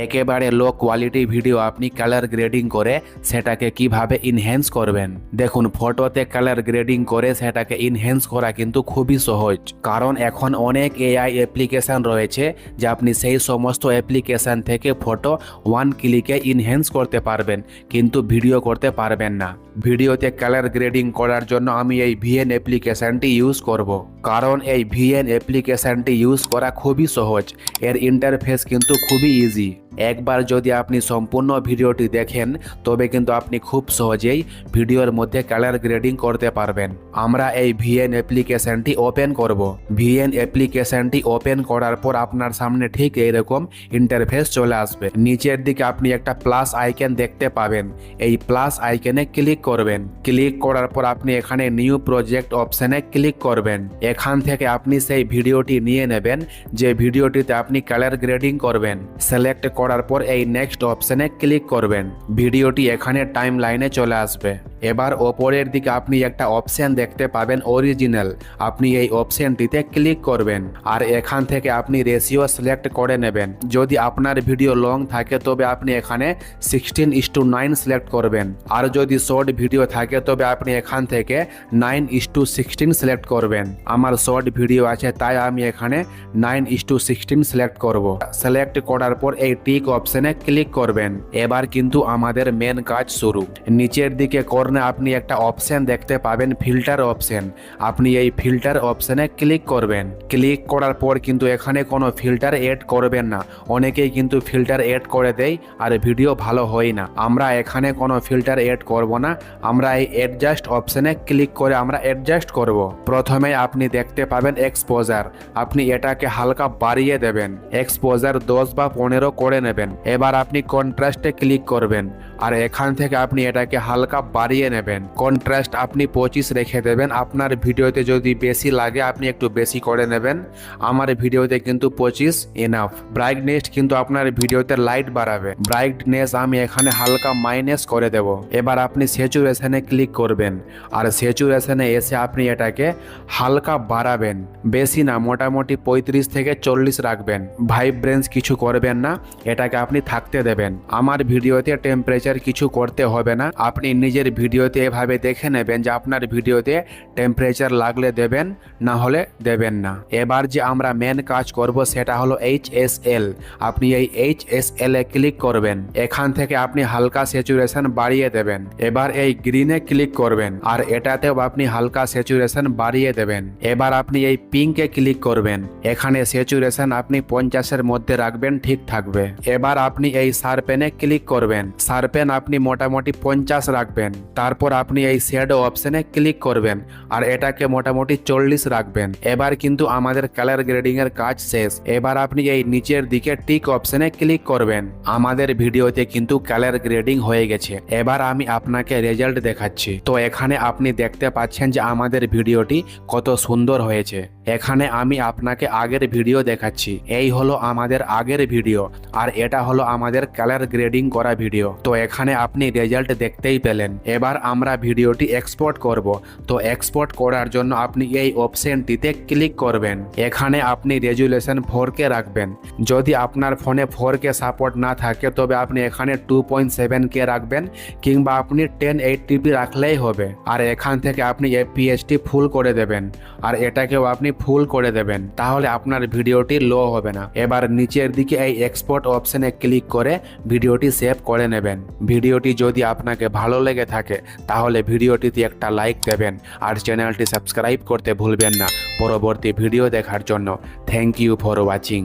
একেবারে low quality video আপনি colour grading করে সেটাকে কিভাবে ইনহ্যান্স করবেন। দেখুন, ফটোতে কালার গ্রেডিং করে সেটাকে ইনহ্যান্স করা কিন্তু খুবই সহজ, কারণ এখন অনেক এআই অ্যাপ্লিকেশান রয়েছে যে আপনি সেই সমস্ত অ্যাপ্লিকেশান থেকে ফটো ওয়ান ক্লিকে ইনহ্যান্স করতে পারবেন, কিন্তু ভিডিও করতে পারবেন না। ভিডিওতে কালার গ্রেডিং করার জন্য আমি এই ভিএন অ্যাপ্লিকেশানটি ইউজ করব, কারণ এই ভিএন অ্যাপ্লিকেশানটি ইউজ করা খুবই সহজ। এর ইন্টারফেস কিন্তু খুবই ইজি। একবার যদি আপনি সম্পূর্ণ ভিডিওটি দেখেন তবে কিন্তু আপনি খুব সহজেই ভিডিওর মধ্যে কালার গ্রেডিং করতে পারবেন। আমরা এই ভিএন অ্যাপ্লিকেশানটি ওপেন করব। ভিএন অ্যাপ্লিকেশানটি ওপেন করার পর আপনার সামনে ঠিক এইরকম ইন্টারফেস চলে আসবে। নিচের দিকে আপনি একটা প্লাস আইকন দেখতে পাবেন, এই প্লাস আইকনে ক্লিক করবেন। ক্লিক করার পর আপনি এখানে নিউ প্রজেক্ট অপশানে ক্লিক করবেন। এখান থেকে আপনি সেই ভিডিওটি নিয়ে নেবেন যে ভিডিওটিতে আপনি কালার গ্রেডিং করবেন। সিলেক্ট করার পর এই নেক্সট অপশানে ক্লিক করবেন। ভিডিওটি এখানে টাইম লাইনে চলে আসবে। এবার ওপরের দিকে আপনি একটা অপশান দেখতে পাবেন অরিজিনাল, আপনি এই অপশানটিতে ক্লিক করবেন আর এখান থেকে আপনি রেশিও সিলেক্ট করে নেবেন। যদি আপনার ভিডিও লং থাকে তবে আপনি এখানে 16:9 সিলেক্ট করবেন, আর যদি শর্ট ভিডিও থাকে তবে আপনি এখান থেকে 9:16 সিলেক্ট করবেন। আমার শর্ট ভিডিও আছে তাই আমি এখানে 9:16 সিলেক্ট করব। সিলেক্ট করার পর এই টিক অপশানে ক্লিক করবেন। এবার কিন্তু আমাদের মেন কাজ শুরু। নিচের দিকে কর্নারে আপনি একটা অপশন দেখতে পাবেন ফিল্টার অপশন, আপনি এই ফিল্টার অপশনে ক্লিক করবেন। ক্লিক করার পর কিন্তু এখানে কোনো ফিল্টার এড করবেন না, অনেকেই কিন্তু ফিল্টার এড করে দেয় আর ভিডিও ভালো হয় না। আমরা এখানে কোনো ফিল্টার এড করব না, আমরা এই অ্যাডজাস্ট অপশনে ক্লিক করে আমরা অ্যাডজাস্ট করব। প্রথমে আপনি দেখতে পাবেন এক্সপোজার, আপনি এটাকে হালকা বাড়িয়ে দেবেন, এক্সপোজার 10 বা 15 করে নেবেন। এবার আপনি কন্ট্রাস্টে ক্লিক করবেন আর এখান থেকে আপনি এটাকে হালকা বাড়িয়ে নেবেন। কন্ট্রাস্ট আপনি 25 রেখে দেবেন। আপনার ভিডিওতে যদি বেশি লাগে আপনি একটু বেশি করে নেবেন, আমার ভিডিওতে কিন্তু 25 এনাফ। ব্রাইটনেস কিন্তু আপনার ভিডিওতে লাইট বাড়াবে, ব্রাইটনেস আমি এখানে হালকা মাইনাস করে দেব। এবার আপনি স্যাচুরেশনে ক্লিক করবেন আর স্যাচুরেশনে এসে আপনি এটাকে হালকা বাড়াবেন, বেশি না, মোটামুটি 35 থেকে 40 রাখবেন। ভাইব্রেন্স কিছু করবেন না, এটাকে আপনি থাকতে দেবেন। আমার ভিডিওতে টেম্পারেচার কিছু করতে হবে না, আপনি নিজের ভিডিওতে এভাবে দেখে নেবেন যে আপনার ভিডিওতে টেম্পারেচার লাগলে দেবেন, না হলে দেবেন না। এবার যে আমরা মেন কাজ করব সেটা হলো HSL, আপনি এই HSL এ ক্লিক করবেন। এখান থেকে আপনি হালকা স্যাচুরেশন বাড়িয়ে দেবেন। এবার এই গ্রিনে ক্লিক করবেন আর এটাতেও আপনি হালকা স্যাচুরেশন বাড়িয়ে দেবেন। এবার আপনি এই পিঙ্কে ক্লিক করবেন, এখানে স্যাচুরেশন আপনি 50-এর মধ্যে রাখবেন, ঠিক থাকবে। এবার আপনি এই শার্পেনে ক্লিক করবেন, শার্পেন আপনি মোটামুটি 50 রাখবেন। তারপর আপনি এই শ্যাডো অপশনে ক্লিক করবেন আর এটাকে মোটামুটি 40 রাখবেন। এবার কিন্তু আমাদের কালার গ্রেডিং এর কাজ শেষ। এবার আপনি এই নিচের দিকে টিক অপশনে ক্লিক করবেন। আমাদের ভিডিওতে কিন্তু কালার গ্রেডিং হয়ে গেছে। এবার আমি আপনাকে রেজাল্ট দেখাচ্ছি। তো এখানে আপনি দেখতে পাচ্ছেন যে আমাদের ভিডিওটি কত সুন্দর হয়েছে। এখানে আমি আপনাকে আগের ভিডিও দেখাচ্ছি, এই হলো আমাদের আগের ভিডিও আর এটা হলো আমাদের কালার গ্রেডিং করা ভিডিও। তো এখানে আপনি রেজাল্ট দেখতেই পেলেন। এবার আমরা ভিডিওটি এক্সপোর্ট করব। তো এক্সপোর্ট করার জন্য আপনি এই অপশনটিতে ক্লিক করবেন। এখানে আপনি রেজুলেশন 4K রাখবেন। যদি আপনার ফোনে 4K সাপোর্ট না থাকে তবে আপনি এখানে 2.7K রাখবেন, কিংবা আপনি 1080p রাখলেই হবে। আর এখান থেকে আপনি FPSটি ফুল করে দেবেন আর এটাকেও আপনি ফুল করে দেবেন, তাহলে আপনার ভিডিওটি লো হবে না। এবার নিচের দিকে এই এক্সপোর্ট অপশনে ক্লিক করে ভিডিওটি সেভ করে নেবেন। ভিডিওটি যদি আপনাকে ভালো লেগে থাকে তাহলে ভিডিওটিতে একটা লাইক দেবেন আর চ্যানেলটি সাবস্ক্রাইব করতে ভুলবেন না পরবর্তী ভিডিও দেখার জন্য। Thank you for watching.